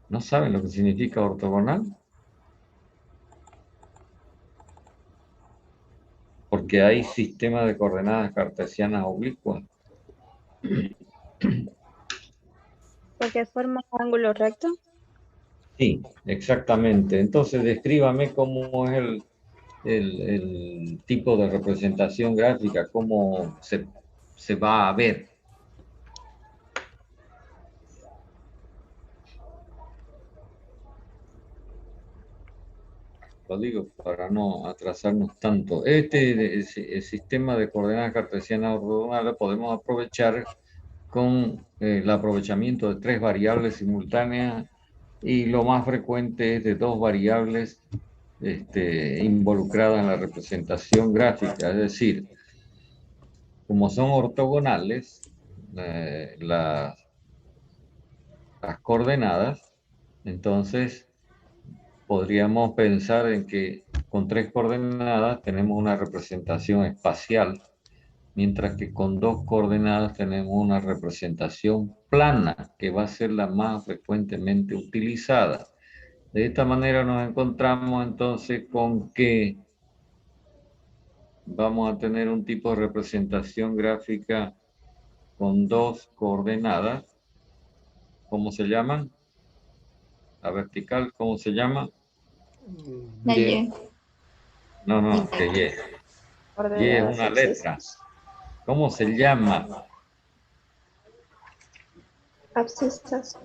¿No saben lo que significa ortogonal? Porque hay sistema de coordenadas cartesianas oblicuas. Porque forma un ángulo recto. Sí, exactamente. Entonces, descríbame cómo es el tipo de representación gráfica, cómo se va a ver. Lo digo para no atrasarnos tanto. El sistema de coordenadas cartesianas ortogonales podemos aprovechar con el aprovechamiento de tres variables simultáneas y lo más frecuente es de dos variables involucradas en la representación gráfica. Es decir, como son ortogonales, las coordenadas, entonces podríamos pensar en que con tres coordenadas tenemos una representación espacial, mientras que con dos coordenadas tenemos una representación plana, que va a ser la más frecuentemente utilizada. De esta manera nos encontramos entonces con que vamos a tener un tipo de representación gráfica con dos coordenadas. ¿Cómo se llaman? La vertical, ¿cómo se llama? La Y. Y. No, no, que Y. Y es Coordenadas una letra. abscisas. ¿Cómo se llama? Abscisas.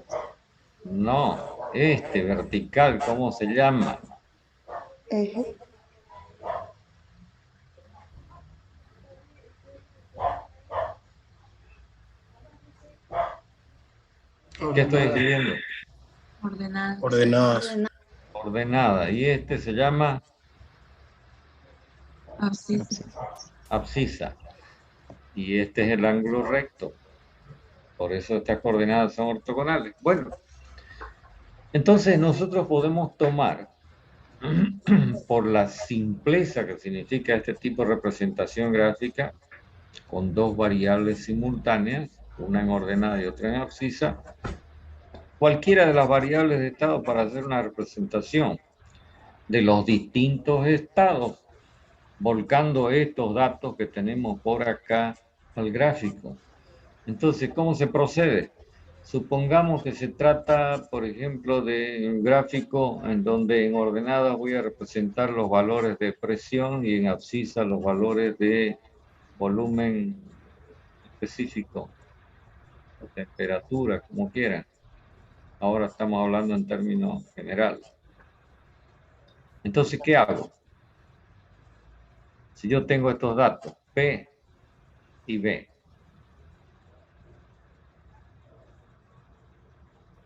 No, vertical, ¿cómo se llama? Eje. ¿Qué estoy Ordenada. escribiendo? Ordenadas. Ordenadas. Ordenada. Y se llama Abscisas. abscisa. Y este es el ángulo recto. Por eso estas coordenadas son ortogonales. Bueno, entonces nosotros podemos tomar, por la simpleza que significa este tipo de representación gráfica, con dos variables simultáneas, una en ordenada y otra en abscisa, cualquiera de las variables de estado para hacer una representación de los distintos estados, volcando estos datos que tenemos por acá al gráfico. Entonces, ¿cómo se procede? Supongamos que se trata, por ejemplo, de un gráfico en donde en ordenadas voy a representar los valores de presión y en abscisa los valores de volumen específico o temperatura, como quieran. Ahora estamos hablando en términos generales. Entonces, ¿qué hago? Si yo tengo estos datos, P y B,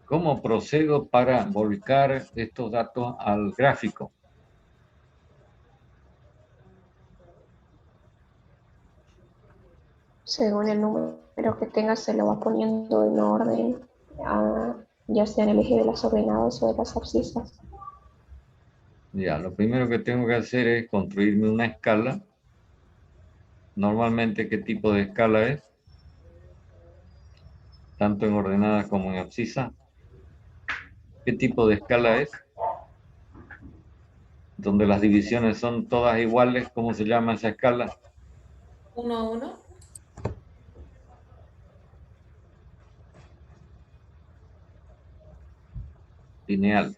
¿cómo procedo para volcar estos datos al gráfico? Según el número que tengas, se lo va poniendo en orden, ya sea en el eje de las ordenadas o de las abscisas. Ya, lo primero que tengo que hacer es construirme una escala. Normalmente, ¿qué tipo de escala es? Tanto en ordenadas como en abscisa. ¿Qué tipo de escala es? Donde las divisiones son todas iguales, ¿cómo se llama esa escala? 1 a 1. Lineal.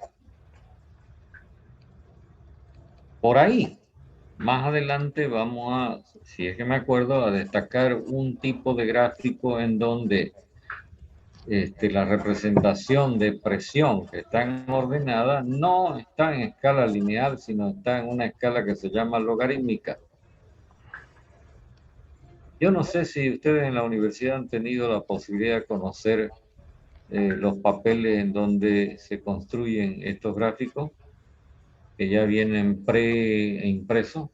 Por ahí, más adelante vamos a, si es que me acuerdo, a destacar un tipo de gráfico en donde la representación de presión que está en ordenada no está en escala lineal, sino está en una escala que se llama logarítmica. Yo no sé si ustedes en la universidad han tenido la posibilidad de conocer los papeles en donde se construyen estos gráficos, que ya vienen preimpresos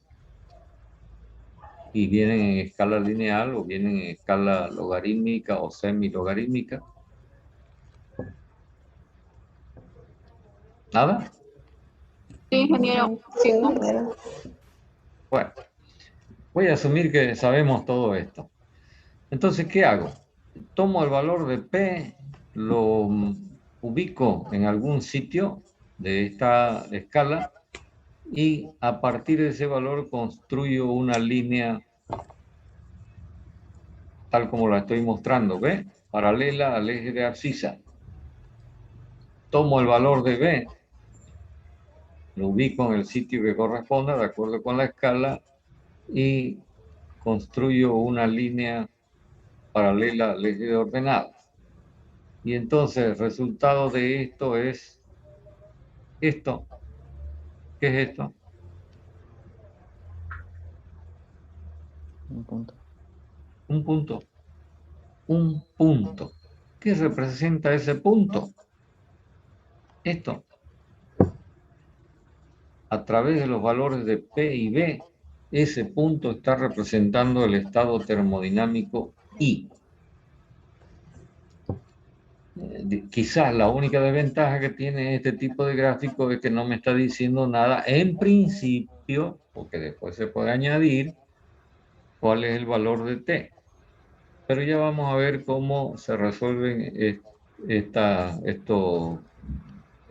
y vienen en escala lineal o vienen en escala logarítmica o semilogarítmica. ¿Nada? Sí, ingeniero. Sí, ingeniero. Bueno, voy a asumir que sabemos todo esto. Entonces, ¿qué hago? Tomo el valor de P, lo ubico en algún sitio de esta escala y a partir de ese valor construyo una línea tal como la estoy mostrando, ¿ve? Paralela al eje de abscisa. Tomo el valor de B, lo ubico en el sitio que corresponda de acuerdo con la escala y construyo una línea paralela al eje de ordenadas. Y entonces el resultado de esto es esto. ¿Qué es esto? Un punto. Un punto. Un punto. ¿Qué representa ese punto? Esto. A través de los valores de P y B, ese punto está representando el estado termodinámico I. Quizás la única desventaja que tiene este tipo de gráfico es que no me está diciendo nada en principio, porque después se puede añadir cuál es el valor de T. Pero ya vamos a ver cómo se resuelven estas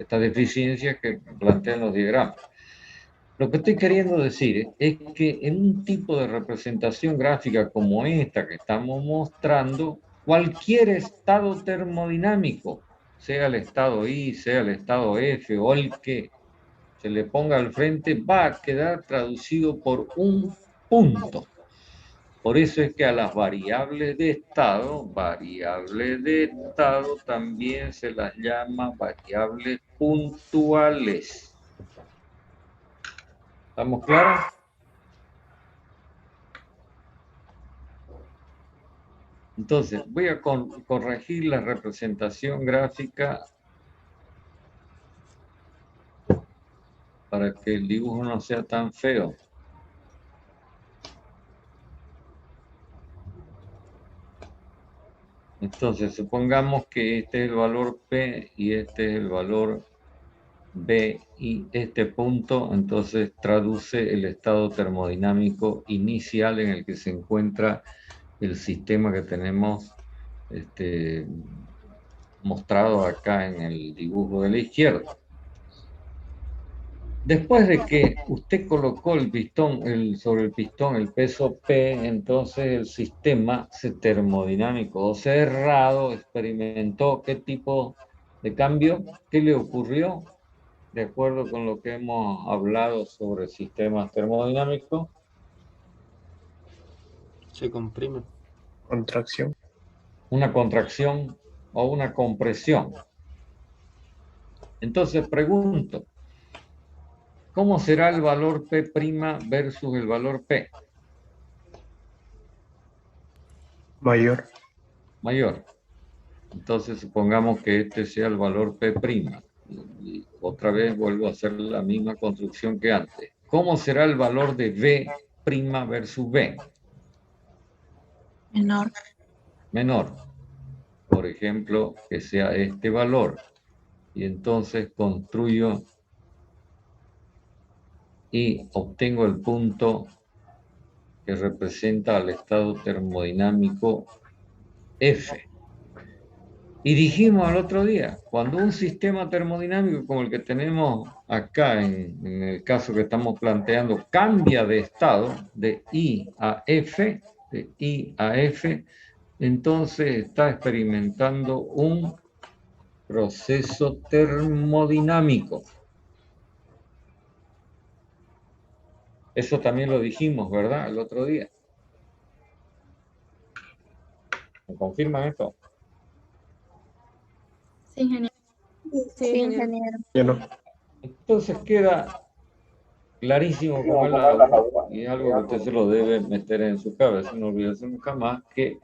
deficiencias que plantean los diagramas. Lo que estoy queriendo decir es que en un tipo de representación gráfica como esta que estamos mostrando, cualquier estado termodinámico, sea el estado I, sea el estado F o el que se le ponga al frente, va a quedar traducido por un punto. Por eso es que a las variables de estado también se las llama variables puntuales. ¿Estamos claros? Entonces, voy a corregir la representación gráfica para que el dibujo no sea tan feo. Entonces, supongamos que este es el valor P y este es el valor B y este punto, entonces traduce el estado termodinámico inicial en el que se encuentra el sistema que tenemos mostrado acá en el dibujo de la izquierda. Después de que usted colocó el pistón, sobre el pistón el peso P, entonces el sistema termodinámico cerrado experimentó qué tipo de cambio, qué le ocurrió, de acuerdo con lo que hemos hablado sobre sistemas termodinámicos. Se comprime. Contracción. Una contracción o una compresión. Entonces pregunto, ¿cómo será el valor P' versus el valor P? Mayor. Mayor. Entonces supongamos que este sea el valor P'. Y otra vez vuelvo a hacer la misma construcción que antes. ¿Cómo será el valor de V' versus B? Menor. Menor. Por ejemplo, que sea este valor. Y entonces construyo y obtengo el punto que representa al estado termodinámico F. Y dijimos al otro día, cuando un sistema termodinámico como el que tenemos acá, en el caso que estamos planteando, cambia de estado, de I a F, entonces está experimentando un proceso termodinámico. Eso también lo dijimos, ¿verdad? El otro día. ¿Me confirman esto? Sí, ingeniero. Sí, ingeniero. Yo no. Entonces queda clarísimo como el agua, y es algo que usted se lo debe meter en su cabeza, no olvídese nunca más, que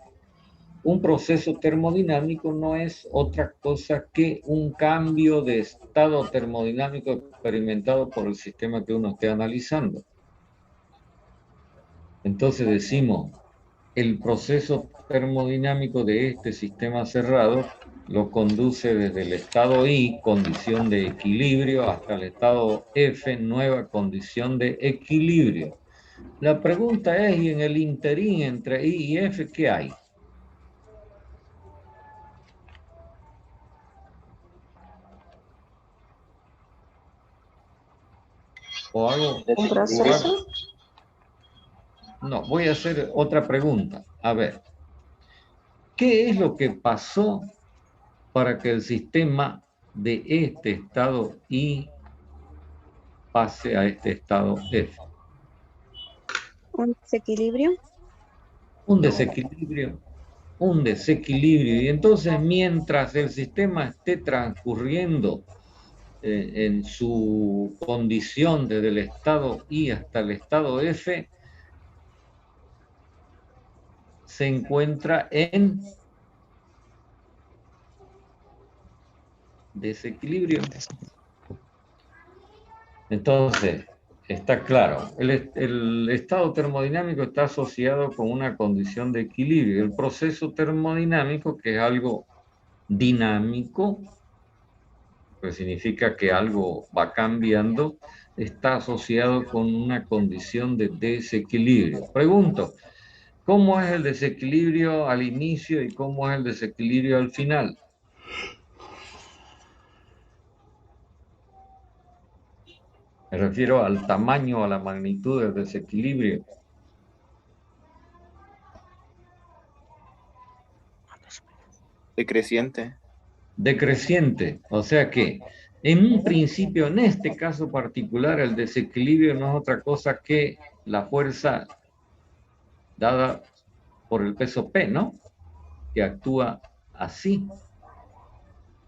un proceso termodinámico no es otra cosa que un cambio de estado termodinámico experimentado por el sistema que uno esté analizando. Entonces decimos, el proceso termodinámico de este sistema cerrado lo conduce desde el estado I, condición de equilibrio, hasta el estado F, nueva condición de equilibrio. La pregunta es, ¿y en el interín entre I y F qué hay? O algo, ¿Un proceso? no, voy a hacer otra pregunta. A ver, ¿qué es lo que pasó para que el sistema de este estado I pase a este estado F? Un desequilibrio. Un desequilibrio, un desequilibrio. Y entonces, mientras el sistema esté transcurriendo en su condición desde el estado I hasta el estado F, se encuentra en desequilibrio. Entonces, está claro, el estado termodinámico está asociado con una condición de equilibrio. El proceso termodinámico, que es algo dinámico, que significa que algo va cambiando, está asociado con una condición de desequilibrio. Pregunto, ¿cómo es el desequilibrio al inicio y cómo es el desequilibrio al final? Me refiero al tamaño, a la magnitud del desequilibrio. Decreciente. Decreciente, o sea que en un principio, en este caso particular, el desequilibrio no es otra cosa que la fuerza dada por el peso P, ¿no? Que actúa así,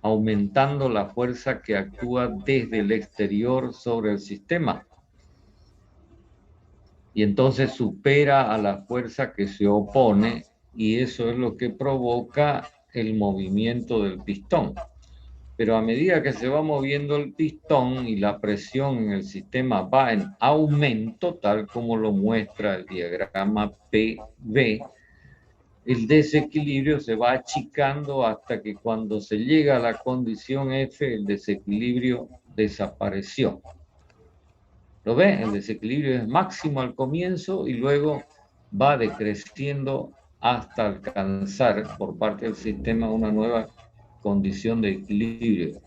aumentando la fuerza que actúa desde el exterior sobre el sistema. Y entonces supera a la fuerza que se opone, y eso es lo que provoca el movimiento del pistón. Pero a medida que se va moviendo el pistón y la presión en el sistema va en aumento, tal como lo muestra el diagrama PV, el desequilibrio se va achicando hasta que cuando se llega a la condición F, el desequilibrio desapareció. ¿Lo ve? El desequilibrio es máximo al comienzo y luego va decreciendo hasta alcanzar por parte del sistema una nueva condición de equilibrio.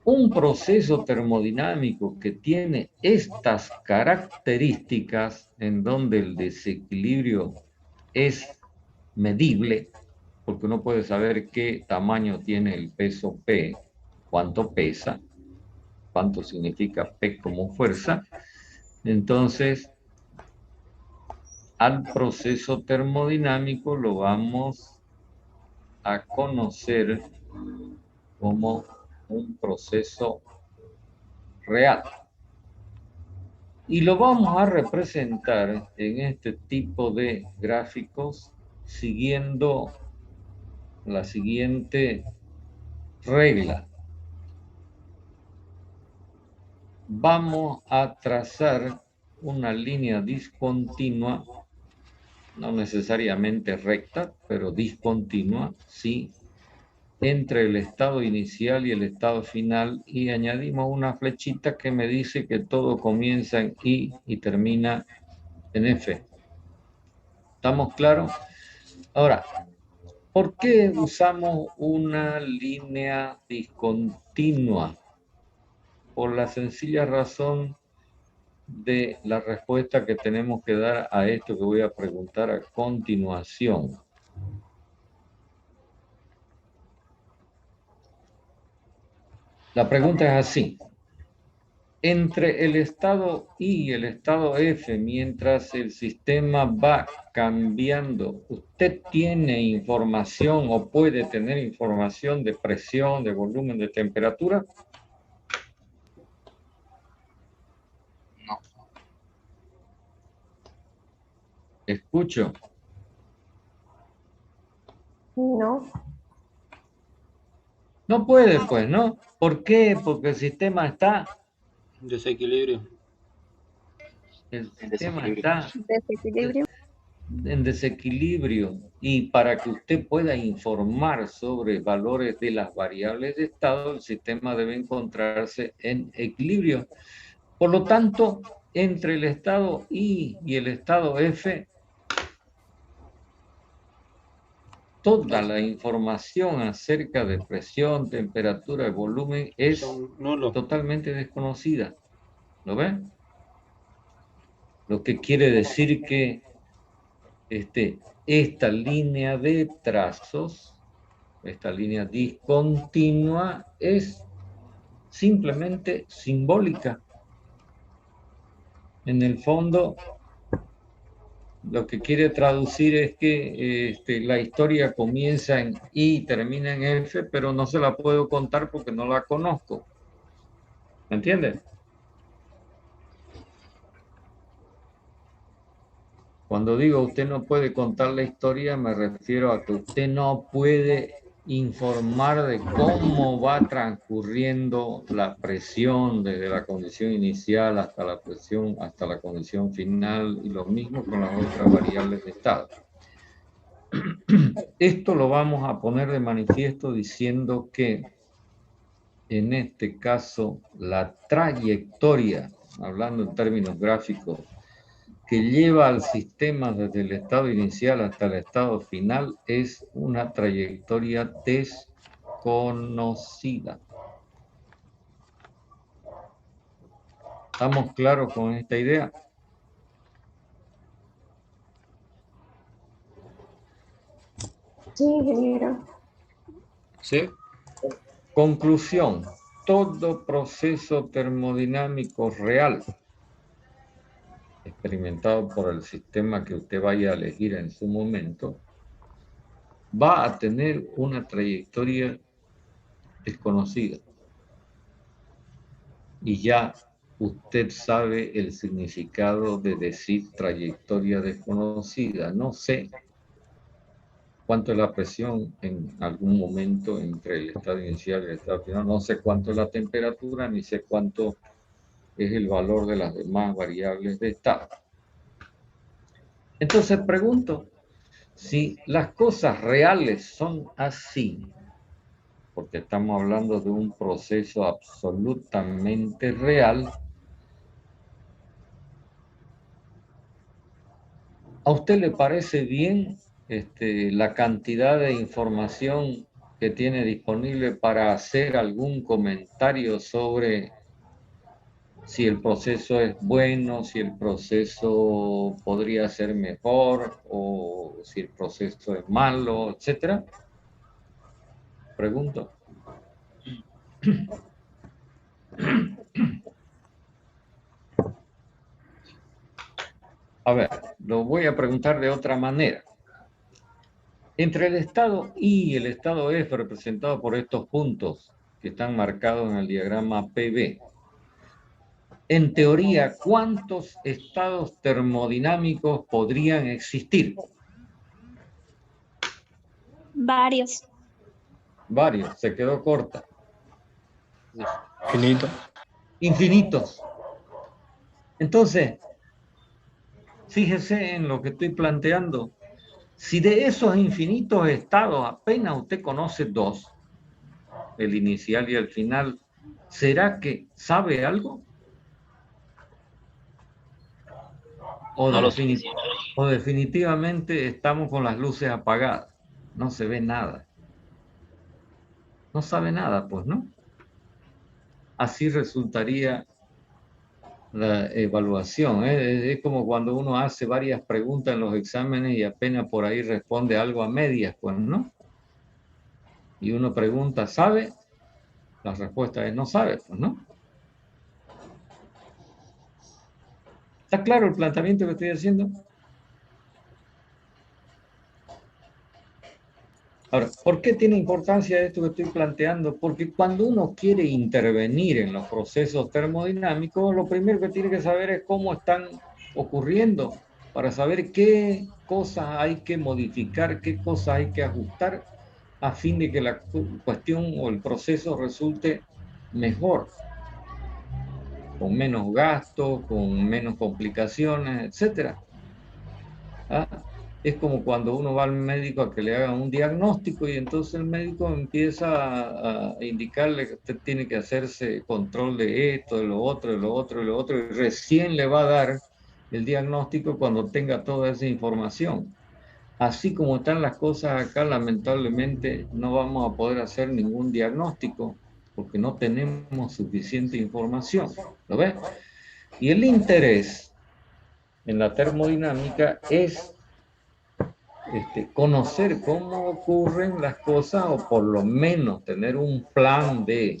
Un proceso termodinámico que tiene estas características en donde el desequilibrio es medible, porque uno puede saber qué tamaño tiene el peso P, cuánto pesa, cuánto significa P como fuerza. Entonces, al proceso termodinámico lo vamos a conocer como un proceso real. Y lo vamos a representar en este tipo de gráficos siguiendo la siguiente regla. Vamos a trazar una línea discontinua, no necesariamente recta, pero discontinua, sí, entre el estado inicial y el estado final, y añadimos una flechita que me dice que todo comienza en I y termina en F. ¿Estamos claros? Ahora, ¿por qué usamos una línea discontinua? Por la sencilla razón de la respuesta que tenemos que dar a esto que voy a preguntar a continuación. La pregunta es así. Entre el estado I y el estado F, mientras el sistema va cambiando, ¿usted tiene información o puede tener información de presión, de volumen, de temperatura? No. Escucho. No. No puede, pues, ¿no? ¿Por qué? Porque el sistema está... Desequilibrio. El sistema Desequilibrio. está Desequilibrio. en desequilibrio, y para que usted pueda informar sobre valores de las variables de estado, el sistema debe encontrarse en equilibrio. Por lo tanto, entre el estado I y el estado F, toda la información acerca de presión, temperatura y volumen es Son nulos. totalmente desconocida. ¿Lo ven? lo que quiere decir que esta línea de trazos, esta línea discontinua, es simplemente simbólica. En el fondo, lo que quiere traducir es que la historia comienza en I y termina en F, pero no se la puedo contar porque no la conozco. ¿Me entiendes? Cuando digo usted no puede contar la historia, me refiero a que usted no puede informar de cómo va transcurriendo la presión desde la condición inicial hasta la presión, hasta la condición final, y lo mismo con las otras variables de estado. Esto lo vamos a poner de manifiesto diciendo que en este caso la trayectoria, hablando en términos gráficos, que lleva al sistema desde el estado inicial hasta el estado final es una trayectoria desconocida. ¿Estamos claros con esta idea? Sí, ingeniero. ¿Sí? Conclusión. Todo proceso termodinámico real experimentado por el sistema que usted vaya a elegir en su momento, va a tener una trayectoria desconocida. Y ya usted sabe el significado de decir trayectoria desconocida. No sé cuánto es la presión en algún momento entre el estado inicial y el estado final. No sé cuánto es la temperatura, ni sé cuánto es el valor de las demás variables de estado. Entonces pregunto, si las cosas reales son así, porque estamos hablando de un proceso absolutamente real, ¿a usted le parece bien la cantidad de información que tiene disponible para hacer algún comentario sobre si el proceso es bueno, si el proceso podría ser mejor, o si el proceso es malo, etcétera? Pregunto. A ver, lo voy a preguntar de otra manera. Entre el estado I y el estado F, representado por estos puntos que están marcados en el diagrama PB, en teoría, ¿cuántos estados termodinámicos podrían existir? Varios. Varios, se quedó corta. Finito. Infinitos. Entonces, fíjese en lo que estoy planteando. Si de esos infinitos estados apenas usted conoce dos, el inicial y el final, ¿será que sabe algo? O, No lo o definitivamente estamos con las luces apagadas. No se ve nada. No sabe nada, pues, ¿no? Así resultaría la evaluación. Es como cuando uno hace varias preguntas en los exámenes y apenas por ahí responde algo a medias, pues, ¿no? Y uno pregunta, ¿sabe? La respuesta es no sabe, pues, ¿no? ¿Está claro el planteamiento que estoy haciendo? Ahora, ¿por qué tiene importancia esto que estoy planteando? Porque cuando uno quiere intervenir en los procesos termodinámicos, lo primero que tiene que saber es cómo están ocurriendo, para saber qué cosas hay que modificar, qué cosas hay que ajustar, a fin de que la cuestión o el proceso resulte mejor, con menos gastos, con menos complicaciones, etc. ¿Ah? Es como cuando uno va al médico a que le hagan un diagnóstico y entonces el médico empieza a indicarle que usted tiene que hacerse control de esto, de lo otro, de lo otro, de lo otro, y recién le va a dar el diagnóstico cuando tenga toda esa información. Así como están las cosas acá, lamentablemente no vamos a poder hacer ningún diagnóstico porque no tenemos suficiente información. ¿Lo ves? Y el interés en la termodinámica es conocer cómo ocurren las cosas o por lo menos tener un plan de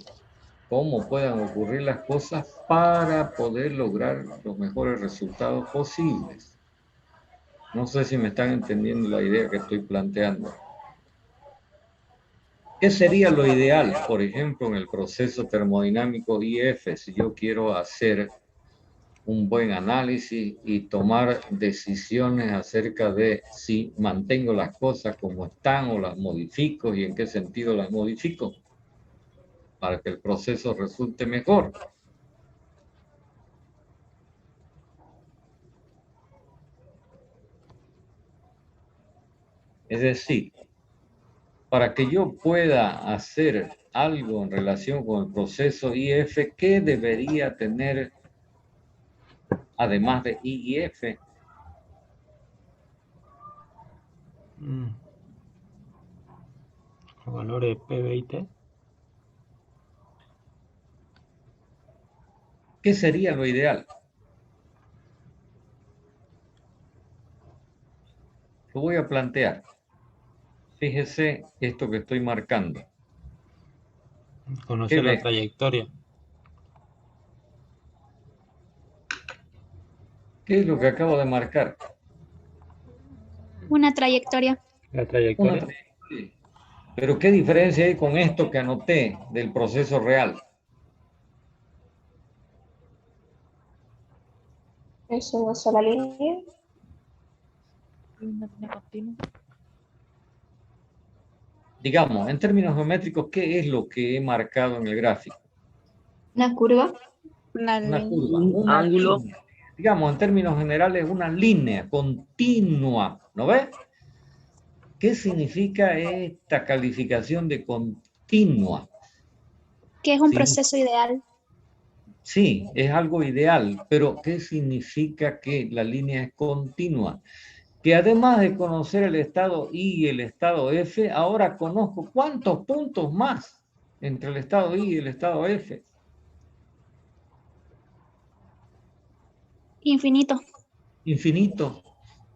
cómo puedan ocurrir las cosas para poder lograr los mejores resultados posibles. No sé si me están entendiendo la idea que estoy planteando. ¿Qué sería lo ideal, por ejemplo, en el proceso termodinámico IF, si yo quiero hacer un buen análisis y tomar decisiones acerca de si mantengo las cosas como están o las modifico y en qué sentido las modifico para que el proceso resulte mejor? Es decir, para que yo pueda hacer algo en relación con el proceso IF, ¿qué debería tener además de I y F? Los valores P, B y T. ¿Qué sería lo ideal? Lo voy a plantear. Fíjese esto que estoy marcando. Conocer ¿Qué la ve? trayectoria. ¿Qué es lo que acabo de marcar? Una trayectoria. La Una trayectoria. trayectoria. Pero ¿qué diferencia hay con esto que anoté del proceso real? Es una sola línea. Digamos, en términos geométricos, ¿qué es lo que he marcado en el gráfico? Una curva. Una Una línea. curva, Un una ángulo. línea. Digamos, en términos generales, una línea continua, ¿no ves? ¿Qué significa esta calificación de continua? Que es un Sí, proceso ideal. sí, es algo ideal, pero ¿qué significa que la línea es continua? Que además de conocer el estado I y el estado F, ahora conozco cuántos puntos más entre el estado I y el estado F. Infinito. Infinito,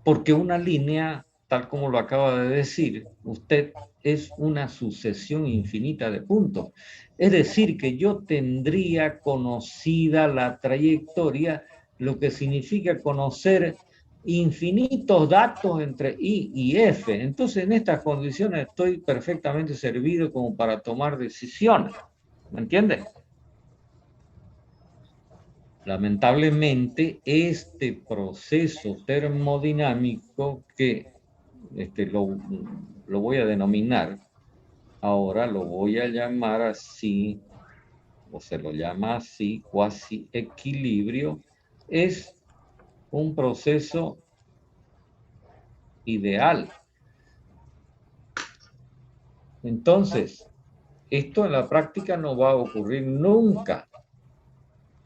porque una línea, tal como lo acaba de decir usted, es una sucesión infinita de puntos. Es decir, que yo tendría conocida la trayectoria, lo que significa conocer infinitos datos entre I y F. Entonces, en estas condiciones estoy perfectamente servido como para tomar decisiones. ¿Me entiende? Lamentablemente, este proceso termodinámico que lo voy a denominar, ahora lo voy a llamar así, o se lo llama así, cuasi equilibrio, es un proceso ideal. Entonces, esto en la práctica no va a ocurrir nunca.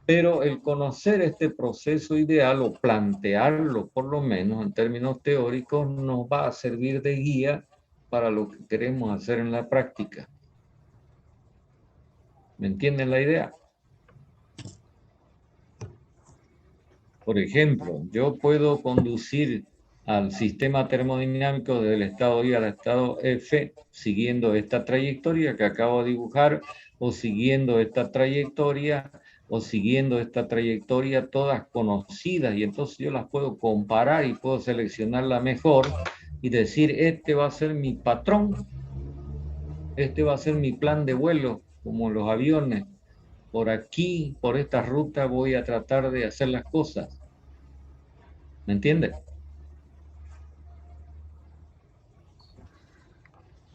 Pero el conocer este proceso ideal o plantearlo por lo menos en términos teóricos nos va a servir de guía para lo que queremos hacer en la práctica. ¿Me entienden la idea? Por ejemplo, yo puedo conducir al sistema termodinámico del estado I al estado F siguiendo esta trayectoria que acabo de dibujar o siguiendo esta trayectoria todas conocidas, y entonces yo las puedo comparar y puedo seleccionar la mejor y decir, este va a ser mi patrón, este va a ser mi plan de vuelo, como los aviones. Por aquí, por esta ruta voy a tratar de hacer las cosas. ¿Me entiende?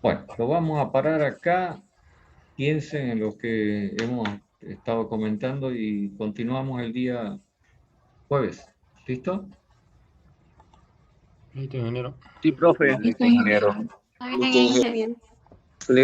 Bueno, lo vamos a parar acá. Piensen en lo que hemos estado comentando y continuamos el día jueves. ¿Listo? Listo, ingeniero. Sí, profe. Listo, ingeniero. Está bien, ingeniero.